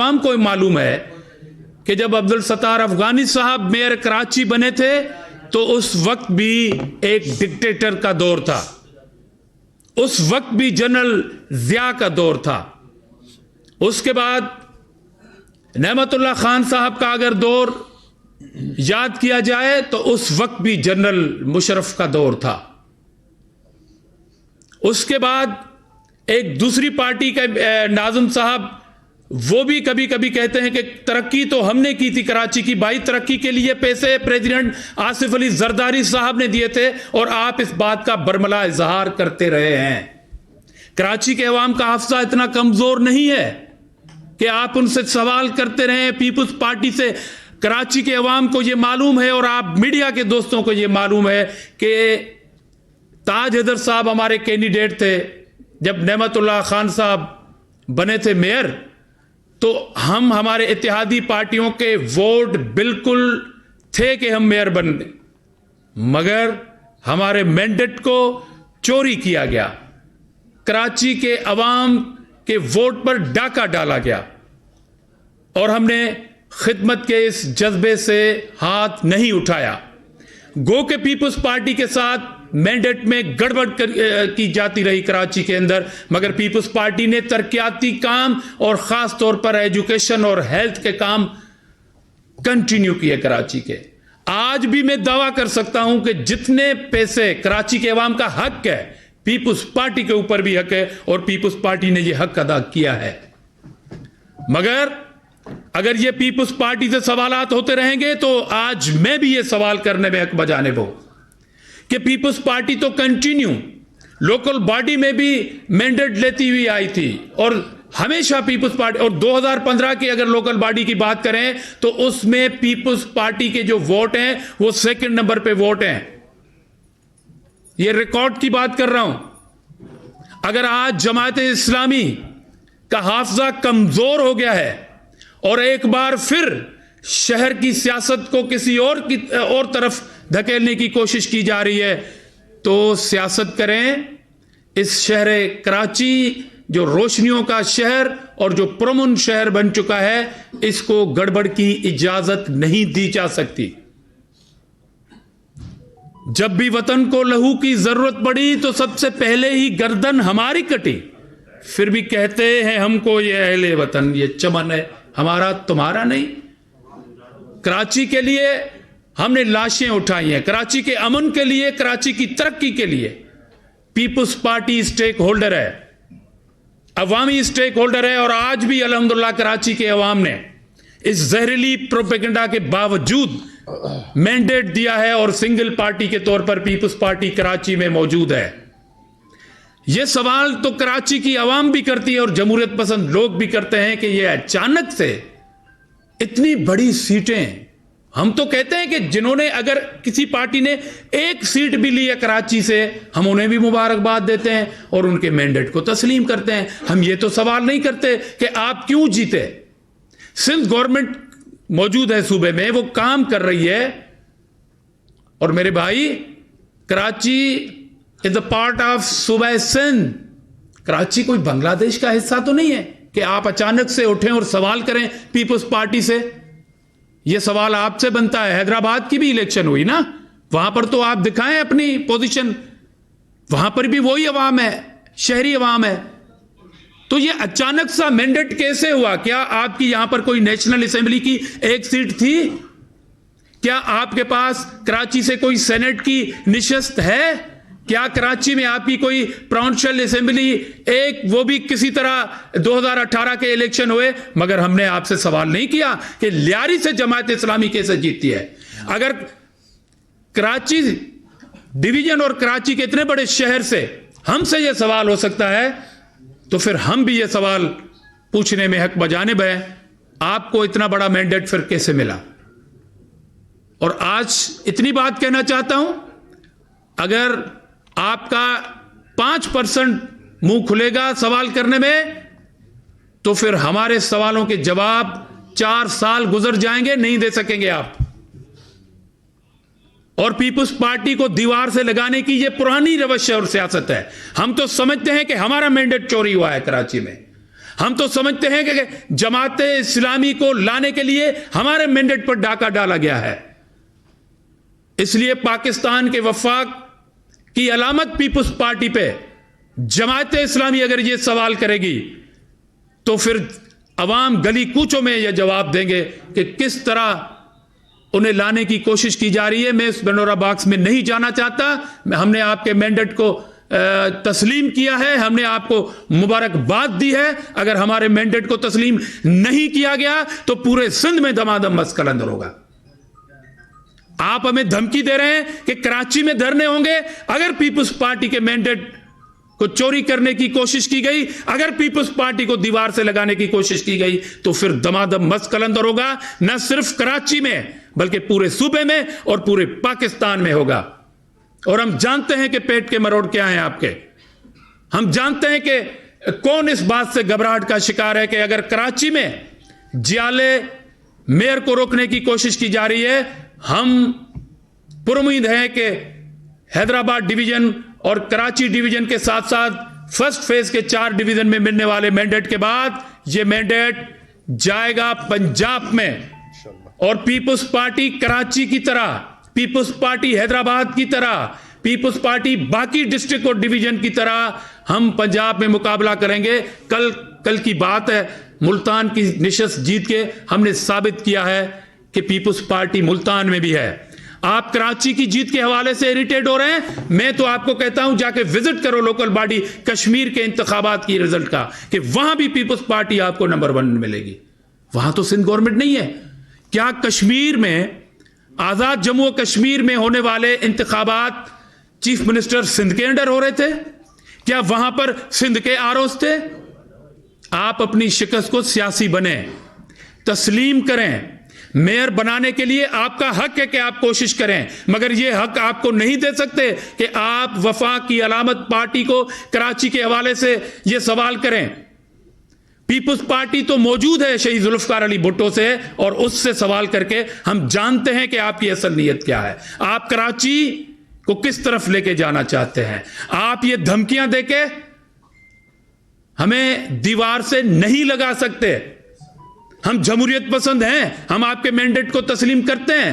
عوام کو معلوم ہے کہ جب عبدالستار افغانی صاحب میئر کراچی بنے تھے تو اس وقت بھی ایک ڈکٹیٹر کا دور تھا، اس وقت بھی جنرل ضیاء کا دور تھا. اس کے بعد نعمت اللہ خان صاحب کا اگر دور یاد کیا جائے تو اس وقت بھی جنرل مشرف کا دور تھا. اس کے بعد ایک دوسری پارٹی کا ناظم صاحب، وہ بھی کبھی کبھی کہتے ہیں کہ ترقی تو ہم نے کی تھی کراچی کی، بھائی ترقی کے لیے پیسے پریزیڈنٹ آصف علی زرداری صاحب نے دیے تھے اور آپ اس بات کا برملا اظہار کرتے رہے ہیں. کراچی کے عوام کا حافظہ اتنا کمزور نہیں ہے کہ آپ ان سے سوال کرتے رہیں. پیپلز پارٹی سے کراچی کے عوام کو یہ معلوم ہے اور آپ میڈیا کے دوستوں کو یہ معلوم ہے کہ تاج حیدر صاحب ہمارے کینڈیڈیٹ تھے. جب نعمت اللہ خان صاحب بنے تھے میئر تو ہم ہمارے اتحادی پارٹیوں کے ووٹ بالکل تھے کہ ہم میئر بن گئے، مگر ہمارے مینڈیٹ کو چوری کیا گیا، کراچی کے عوام کے ووٹ پر ڈاکہ ڈالا گیا اور ہم نے خدمت کے اس جذبے سے ہاتھ نہیں اٹھایا. گو کہ پیپلز پارٹی کے ساتھ مینڈیٹ میں گڑبڑ کی جاتی رہی کراچی کے اندر، مگر پیپلز پارٹی نے ترقیاتی کام اور خاص طور پر ایجوکیشن اور ہیلتھ کے کام کنٹینیو کیے کراچی کے. آج بھی میں دعویٰ کر سکتا ہوں کہ جتنے پیسے کراچی کے عوام کا حق ہے، پیپلز پارٹی کے اوپر بھی حق ہے اور پیپلز پارٹی نے یہ حق ادا کیا ہے. مگر اگر یہ پیپلز پارٹی سے سوالات ہوتے رہیں گے تو آج میں بھی یہ سوال کرنے میں حق بجانب ہوں کہ پیپلز پارٹی تو کنٹینیو لوکل باڈی میں بھی مینڈیٹ لیتی ہوئی آئی تھی اور ہمیشہ پیپلز پارٹی، اور 2015 کی اگر لوکل باڈی کی بات کریں تو اس میں پیپلز پارٹی کے جو ووٹ ہیں وہ سیکنڈ نمبر پہ ووٹ ہیں. یہ ریکارڈ کی بات کر رہا ہوں. اگر آج جماعت اسلامی کا حافظہ کمزور ہو گیا ہے اور ایک بار پھر شہر کی سیاست کو کسی اور طرف دھکیلنے کی کوشش کی جا رہی ہے تو سیاست کریں. اس شہر کراچی جو روشنیوں کا شہر اور جو پرامن شہر بن چکا ہے، اس کو گڑبڑ کی اجازت نہیں دی جا سکتی. جب بھی وطن کو لہو کی ضرورت پڑی تو سب سے پہلے ہی گردن ہماری کٹی، پھر بھی کہتے ہیں ہم کو یہ اہل وطن، یہ چمن ہے ہمارا تمہارا نہیں. کراچی کے لیے ہم نے لاشیں اٹھائی ہیں، کراچی کے امن کے لیے، کراچی کی ترقی کے لیے پیپلز پارٹی سٹیک ہولڈر ہے، عوامی سٹیک ہولڈر ہے. اور آج بھی الحمدللہ کراچی کے عوام نے اس زہریلی پروپیگنڈا کے باوجود مینڈیٹ دیا ہے اور سنگل پارٹی کے طور پر پیپلز پارٹی کراچی میں موجود ہے. یہ سوال تو کراچی کی عوام بھی کرتی ہے اور جمہوریت پسند لوگ بھی کرتے ہیں کہ یہ اچانک سے اتنی بڑی سیٹیں. ہم تو کہتے ہیں کہ جنہوں نے اگر کسی پارٹی نے ایک سیٹ بھی لی ہے کراچی سے، ہم انہیں بھی مبارکباد دیتے ہیں اور ان کے مینڈیٹ کو تسلیم کرتے ہیں. ہم یہ تو سوال نہیں کرتے کہ آپ کیوں جیتے. سندھ گورنمنٹ موجود ہے صوبے میں، وہ کام کر رہی ہے. اور میرے بھائی، کراچی از اے پارٹ آف صوبہ سندھ. کراچی کوئی بنگلہ دیش کا حصہ تو نہیں ہے کہ آپ اچانک سے اٹھیں اور سوال کریں پیپلز پارٹی سے. یہ سوال آپ سے بنتا ہے. حیدرآباد کی بھی الیکشن ہوئی نا، وہاں پر تو آپ دکھائیں اپنی پوزیشن، وہاں پر بھی وہی عوام ہے، شہری عوام ہے. تو یہ اچانک سا مینڈیٹ کیسے ہوا؟ کیا آپ کی یہاں پر کوئی نیشنل اسمبلی کی ایک سیٹ تھی؟ کیا آپ کے پاس کراچی سے کوئی سینٹ کی نشست ہے؟ کیا کراچی میں آپ کی کوئی پراونشل اسمبلی ایک، وہ بھی کسی طرح 2018 کے الیکشن ہوئے؟ مگر ہم نے آپ سے سوال نہیں کیا کہ لیاری سے جماعت اسلامی کیسے جیتتی ہے. اگر کراچی ڈویژن اور کراچی کے اتنے بڑے شہر سے ہم سے یہ سوال ہو سکتا ہے تو پھر ہم بھی یہ سوال پوچھنے میں حق بجانب ہے، آپ کو اتنا بڑا مینڈیٹ پھر کیسے ملا؟ اور آج اتنی بات کہنا چاہتا ہوں، اگر آپ کا 5% منہ کھلے گا سوال کرنے میں تو پھر ہمارے سوالوں کے جواب 4 سال گزر جائیں گے، نہیں دے سکیں گے آپ. اور پیپلز پارٹی کو دیوار سے لگانے کی یہ پرانی روش اور سیاست ہے. ہم تو سمجھتے ہیں کہ ہمارا مینڈیٹ چوری ہوا ہے کراچی میں، ہم تو سمجھتے ہیں کہ جماعت اسلامی کو لانے کے لیے ہمارے مینڈیٹ پر ڈاکہ ڈالا گیا ہے. اس لیے پاکستان کے وفاق کی علامت پیپلز پارٹی پہ جماعت اسلامی اگر یہ سوال کرے گی تو پھر عوام گلی کوچوں میں یہ جواب دیں گے کہ کس طرح انہیں لانے کی کوشش کی جا رہی ہے. میں اس پینڈورا باکس میں نہیں جانا چاہتا. ہم نے آپ کے مینڈیٹ کو تسلیم کیا ہے, ہم نے آپ کو مبارکباد دی ہے. اگر ہمارے مینڈیٹ کو تسلیم نہیں کیا گیا تو پورے سندھ میں دمادم مس قلندر ہوگا. آپ ہمیں دھمکی دے رہے ہیں کہ کراچی میں دھرنے ہوں گے اگر پیپلز پارٹی کے مینڈیٹ کو چوری کرنے کی کوشش کی گئی, اگر پیپلز پارٹی کو دیوار سے لگانے کی کوشش کی گئی تو پھر دمادم مس قلندر ہوگا, نہ صرف کراچی میں بلکہ پورے صوبے میں اور پورے پاکستان میں ہوگا. اور ہم جانتے ہیں کہ پیٹ کے مروڑ کیا ہیں آپ کے. ہم جانتے ہیں کہ کون اس بات سے گھبراہٹ کا شکار ہے کہ اگر کراچی میں جیالے میئر کو روکنے کی کوشش کی جا رہی ہے, ہم پر امید ہیں کہ حیدرآباد ڈویژن اور کراچی ڈویژن کے ساتھ ساتھ فرسٹ فیز کے 4 ڈویژن میں ملنے والے مینڈیٹ کے بعد یہ مینڈیٹ جائے گا پنجاب میں, اور پیپلز پارٹی کراچی کی طرح, پیپلز پارٹی حیدرآباد کی طرح, پیپلز پارٹی باقی ڈسٹرکٹ اور ڈویژن کی طرح ہم پنجاب میں مقابلہ کریں گے. کل کی بات ہے, ملتان کی نشست جیت کے ہم نے ثابت کیا ہے کہ پیپلز پارٹی ملتان میں بھی ہے. آپ کراچی کی جیت کے حوالے سے اریٹیٹ ہو رہے ہیں. میں تو آپ کو کہتا ہوں جا کے وزٹ کرو لوکل باڈی کشمیر کے انتخابات کی رزلٹ کا, کہ وہاں بھی پیپلز پارٹی آپ کو نمبر 1 ملے گی. وہاں تو سندھ گورنمنٹ نہیں ہے. کیا کشمیر میں, آزاد جموں و کشمیر میں ہونے والے انتخابات چیف منسٹر سندھ کے انڈر ہو رہے تھے؟ کیا وہاں پر سندھ کے آروز تھے؟ آپ اپنی شکست کو سیاسی بنیں, تسلیم کریں. میئر بنانے کے لیے آپ کا حق ہے کہ آپ کوشش کریں, مگر یہ حق آپ کو نہیں دے سکتے کہ آپ وفاق کی علامت پارٹی کو کراچی کے حوالے سے یہ سوال کریں. پیپلز پارٹی تو موجود ہے شہید ذوالفقار علی بھٹو سے, اور اس سے سوال کر کے ہم جانتے ہیں کہ آپ کی اصل نیت کیا ہے. آپ کراچی کو کس طرف لے کے جانا چاہتے ہیں. آپ یہ دھمکیاں دے کے ہمیں دیوار سے نہیں لگا سکتے. ہم جمہوریت پسند ہیں, ہم آپ کے مینڈیٹ کو تسلیم کرتے ہیں,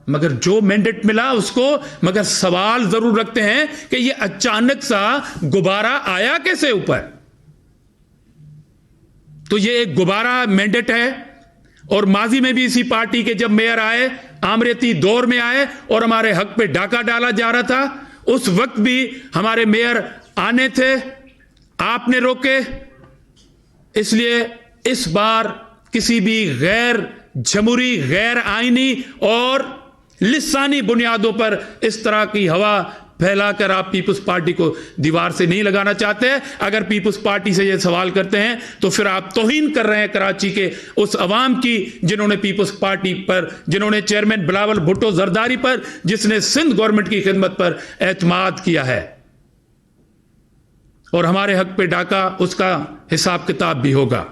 مگر جو مینڈیٹ ملا اس کو, مگر سوال ضرور رکھتے ہیں کہ یہ اچانک سا غبارہ آیا کیسے اوپر. تو یہ ایک غبارہ مینڈیٹ ہے, اور ماضی میں بھی اسی پارٹی کے جب میئر آئے, آمریتی دور میں آئے اور ہمارے حق پہ ڈاکہ ڈالا جا رہا تھا, اس وقت بھی ہمارے میئر آنے تھے, آپ نے روکے. اس لیے اس بار کسی بھی غیر جمہوری, غیر آئینی اور لسانی بنیادوں پر اس طرح کی ہوا پھیلا کر آپ پیپلز پارٹی کو دیوار سے نہیں لگانا چاہتے. اگر پیپلز پارٹی سے یہ سوال کرتے ہیں تو پھر آپ توہین کر رہے ہیں کراچی کے اس عوام کی جنہوں نے پیپلز پارٹی پر, جنہوں نے چیئرمین بلاول بھٹو زرداری پر, جس نے سندھ گورنمنٹ کی خدمت پر اعتماد کیا ہے. اور ہمارے حق پہ ڈاکہ, اس کا حساب کتاب بھی ہوگا.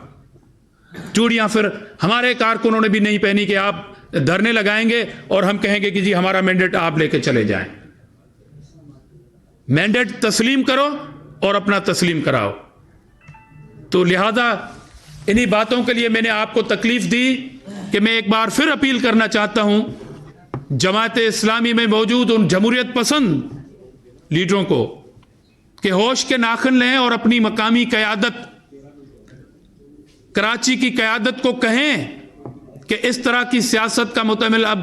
چوڑیاں پھر ہمارے کارکنوں نے بھی نہیں پہنی کہ آپ دھرنے لگائیں گے اور ہم کہیں گے کہ جی ہمارا مینڈیٹ آپ لے کے چلے جائیں. مینڈیٹ تسلیم کرو اور اپنا تسلیم کراؤ. تو لہذا انہی باتوں کے لیے میں نے آپ کو تکلیف دی کہ میں ایک بار پھر اپیل کرنا چاہتا ہوں جماعت اسلامی میں موجود ان جمہوریت پسند لیڈروں کو کہ ہوش کے ناخن لیں اور اپنی مقامی قیادت, کراچی کی قیادت کو کہیں کہ اس طرح کی سیاست کا متعمل اب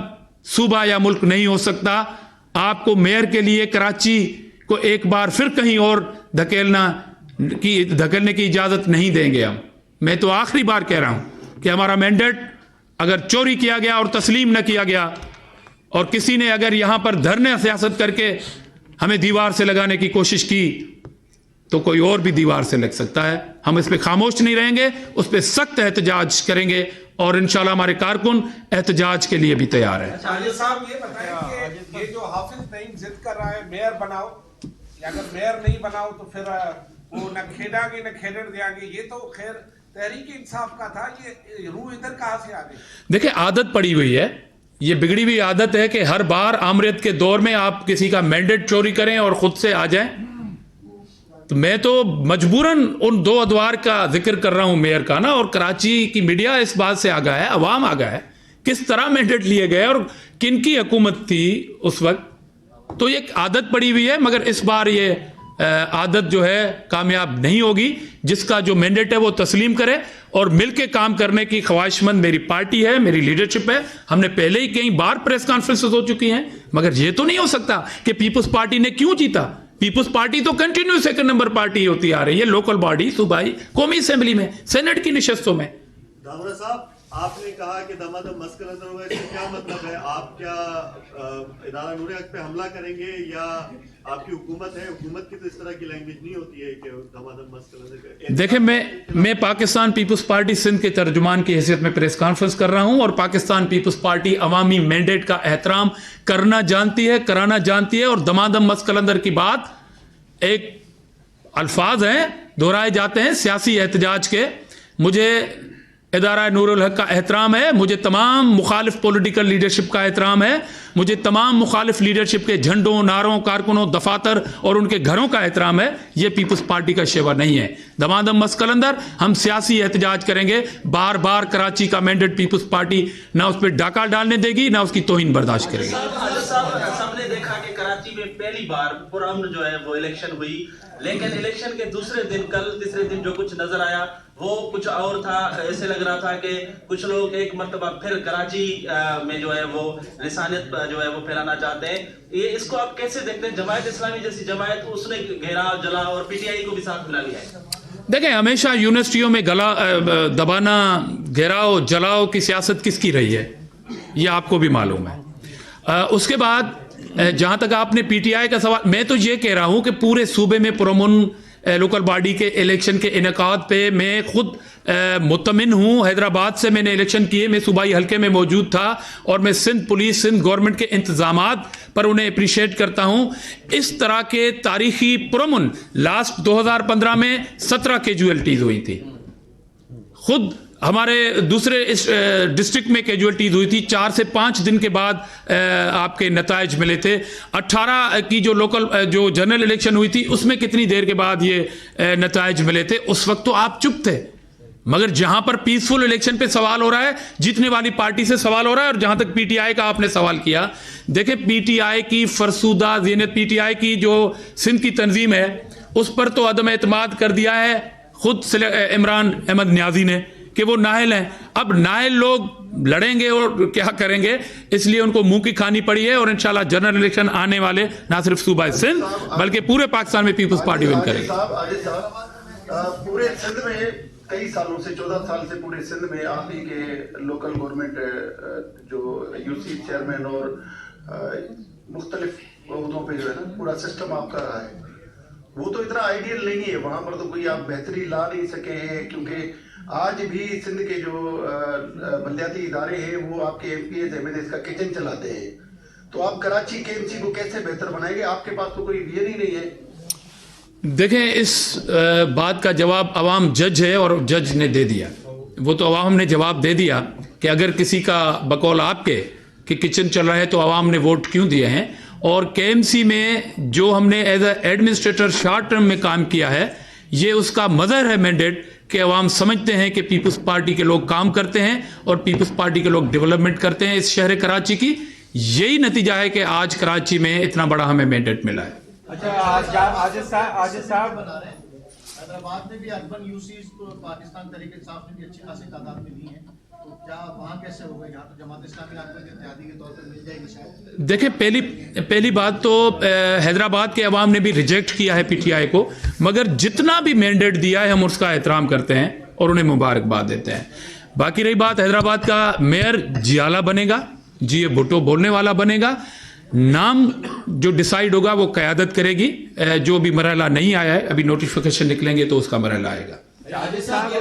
صوبہ یا ملک نہیں ہو سکتا. آپ کو میئر کے لیے کراچی کو ایک بار پھر کہیں اور دھکیلنے کی اجازت نہیں دیں گے ہم. میں تو آخری بار کہہ رہا ہوں کہ ہمارا مینڈیٹ اگر چوری کیا گیا اور تسلیم نہ کیا گیا, اور کسی نے اگر یہاں پر دھرنے سیاست کر کے ہمیں دیوار سے لگانے کی کوشش کی, تو کوئی اور بھی دیوار سے لگ سکتا ہے. ہم اس پہ خاموش نہیں رہیں گے, اس پہ سخت احتجاج کریں گے, اور انشاءاللہ ہمارے کارکن احتجاج کے لیے بھی تیار ہے. صاحب یہ بتائیں کہ یہ جو حافظ نعیم ضد کر رہا ہے میئر بناؤ, یا اگر میئر نہیں بناؤ تو پھر وہ نہ کھیلیں گے نہ کھیلنے دیں گے, یہ تو خیر تحریک انصاف کا تھا, یہ روح ادھر کہاں سے آ گئی؟ دیکھیں عادت پڑی ہوئی ہے, یہ بگڑی ہوئی عادت ہے کہ ہر بار آمریت کے دور میں آپ کسی کا مینڈیٹ چوری کریں اور خود سے آ جائیں. تو میں تو مجبوراً ان دو ادوار کا ذکر کر رہا ہوں میئر کا نا, اور کراچی کی میڈیا اس بات سے آگاہ ہے, عوام آگاہ ہے کس طرح مینڈیٹ لیے گئے اور کن کی حکومت تھی اس وقت. تو یہ ایک عادت پڑی ہوئی ہے, مگر اس بار یہ عادت جو ہے کامیاب نہیں ہوگی. جس کا جو مینڈیٹ ہے وہ تسلیم کرے اور مل کے کام کرنے کی خواہش مند میری پارٹی ہے, میری لیڈرشپ ہے. ہم نے پہلے ہی کئی بار پریس کانفرنسز ہو چکی ہیں, مگر یہ تو نہیں ہو سکتا کہ پیپلز پارٹی نے کیوں جیتا. پیپلز پارٹی تو کنٹینیو سیکنڈ نمبر پارٹی ہوتی آ رہی ہے, لوکل باڈی, صوبائی, قومی اسمبلی میں, سینٹ کی نشستوں میں. دامرا صاحب, آپ نے کہا کہ دمادم مسک اندر ہوا, اس کا کیا مطلب ہے؟ آپ کیا ادارہ نور حق پہ حملہ کریں گے یا آپ کی حکومت ہے؟ حکومت کی تو اس طرح کی لینگویج نہیں ہوتی ہے کہ دمادم مسک اندر. دیکھیں, میں پاکستان پیپلز پارٹی سندھ کے ترجمان کی حیثیت میں پریس کانفرنس کر رہا ہوں, اور پاکستان پیپلز پارٹی عوامی مینڈیٹ کا احترام کرنا جانتی ہے, کرانا جانتی ہے. اور دمادم مسک اندر کی بات ایک الفاظ ہیں, دہرائے جاتے ہیں سیاسی احتجاج کے. مجھے ادارہ نور الحق کا احترام ہے, مجھے تمام مخالف پولیٹیکل لیڈرشپ کا احترام ہے, مجھے تمام مخالف لیڈرشپ کے جھنڈوں, نعروں, کارکنوں, دفاتر اور ان کے گھروں کا احترام ہے. یہ پیپلز پارٹی کا شیوا نہیں ہے. دمادم مسک اندر ہم سیاسی احتجاج کریں گے. بار بار کراچی کا مینڈیٹ پیپلز پارٹی نہ اس پہ ڈاکہ ڈالنے دے گی, نہ اس کی توہین برداشت کرے گی. سب نے دیکھا کہ کراچی میں پہلی بار پرامن جو ہے وہ الیکشن ہوئی, لیکن الیکشن کے دوسرے دن, کل تیسرے دن جو کچھ نظر آیا وہ کچھ اور تھا. ایسے لگ رہا تھا کہ کچھ لوگ ایک مرتبہ پھر کراچی میں جو ہے وہ لسانیت جو ہے وہ پھیلانا چاہتے ہیں. یہ اس کو آپ کیسے دیکھتے ہیں؟ جماعت اسلامی جیسی جماعت, اس نے گھیرا جلا اور پی ٹی آئی کو بھی ساتھ ملا لیا ہے. دیکھیں, ہمیشہ یونیورسٹیوں میں گلا دبانا, گھیراؤ, جلاؤ کی سیاست کس کی رہی ہے, یہ آپ کو بھی معلوم ہے. اس کے بعد جہاں تک آپ نے پی ٹی آئی کا سوال, میں تو یہ کہہ رہا ہوں کہ پورے صوبے میں پرامن لوکل باڈی کے الیکشن کے انعقاد پہ میں خود مطمئن ہوں. حیدرآباد سے میں نے الیکشن کیے, میں صوبائی حلقے میں موجود تھا, اور میں سندھ پولیس, سندھ گورنمنٹ کے انتظامات پر انہیں اپریشیٹ کرتا ہوں. اس طرح کے تاریخی پرامن لاسٹ 2015 میں 17 کیجویلٹیز ہوئی تھی. خود ہمارے دوسرے ڈسٹرکٹ میں کیجویلٹیز ہوئی تھی. 4 سے 5 دن کے بعد آپ کے نتائج ملے تھے. 18 کی جو لوکل جو جنرل الیکشن ہوئی تھی اس میں کتنی دیر کے بعد یہ نتائج ملے تھے. اس وقت تو آپ چپ تھے. مگر جہاں پر پیسفل الیکشن پہ سوال ہو رہا ہے, جیتنے والی پارٹی سے سوال ہو رہا ہے, اور جہاں تک پی ٹی آئی کا آپ نے سوال کیا, دیکھیں پی ٹی آئی کی فرسودہ ذہنیت, پی ٹی آئی کی جو سندھ کی تنظیم ہے اس پر تو عدم اعتماد کر دیا ہے خود عمران احمد نیازی نے کہ وہ نااہل ہیں. اب نااہل لوگ لڑیں گے اور کیا کریں گے, اس لیے ان کو منہ کی کھانی پڑی ہے. اور انشاءاللہ جنرل الیکشن آنے والے نہ صرف صوبہ سندھ بلکہ پورے پاکستان میں پیپلز پارٹی ون کرے گی. پورے سندھ میں کئی سالوں سے 14 سال سے پورے سندھ میں آپ ہی کے لوکل گورنمنٹ جو یو سی چیئرمین اور مختلف عہدوں پہ جو ہے نا پورا سسٹم آپ کا رہا ہے. وہ تو اتنا آئیڈیل نہیں ہے, وہاں پر تو کوئی آپ بہتری لا نہیں سکے ہیں, کیونکہ آج بھی سندھ کے جو بلدیاتی ادارے ہیں وہ آپ کے MPs MLAs کا کچن چلاتے ہیں. تو آپ کراچی کے ایم سی کو کیسے بہتر بنائیں گے؟ آپ کے پاس تو کوئی ویژن ہی نہیں ہے. دیکھیں, اس بات کا جواب عوام جج ہے اور جج نے دے دیا. وہ تو عوام نے جواب دے دیا کہ اگر کسی کا بقول آپ کے کہ کچن چل رہا ہے تو عوام نے ووٹ کیوں دیے ہیں. اور کے ایم سی میں جو ہم نے as a administrator short term میں کام کیا ہے, یہ اس کا مظہر ہے مینڈیٹ کہ عوام سمجھتے ہیں کہ پیپلز پارٹی کے لوگ کام کرتے ہیں اور پیپلز پارٹی کے لوگ ڈیولپمنٹ کرتے ہیں اس شہر کراچی کی. یہی نتیجہ ہے کہ آج کراچی میں اتنا بڑا ہمیں مینڈیٹ ملا ہے. حیدرآباد میں بھی اربن یوسیز تو پاکستان تحریک انصاف میں بھی اچھی خاصی تعداد میں لی ہیں, تو کیا وہاں کیسے ہوگا؟ یہاں تو جماعت اسلامی آپ کو اتحادی کے طور پر مل جائے گی شاید. دیکھیں, پہلی بات تو حیدرآباد کے عوام نے بھی ریجیکٹ کیا ہے پی ٹی آئی کو, مگر جتنا بھی مینڈیٹ دیا ہے ہم اس کا احترام کرتے ہیں اور انہیں مبارکباد دیتے ہیں. باقی رہی بات, حیدرآباد کا میئر جیالہ بنے گا, جی بھٹو بولنے والا بنے گا. نام جو ڈیسائیڈ ہوگا وہ قیادت کرے گی. جو بھی مرحلہ نہیں آیا ہے, ابھی نوٹیفیکیشن نکلیں گے تو اس کا مرحلہ آئے گا. عاجز صاحب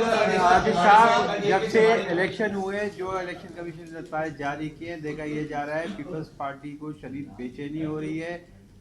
جب سے الیکشن ہوئے, جو الیکشن کمیشن نے نتائج جاری کیے, دیکھا یہ جا رہا ہے پیپلز پارٹی کو شدید بے چینی ہو رہی ہے.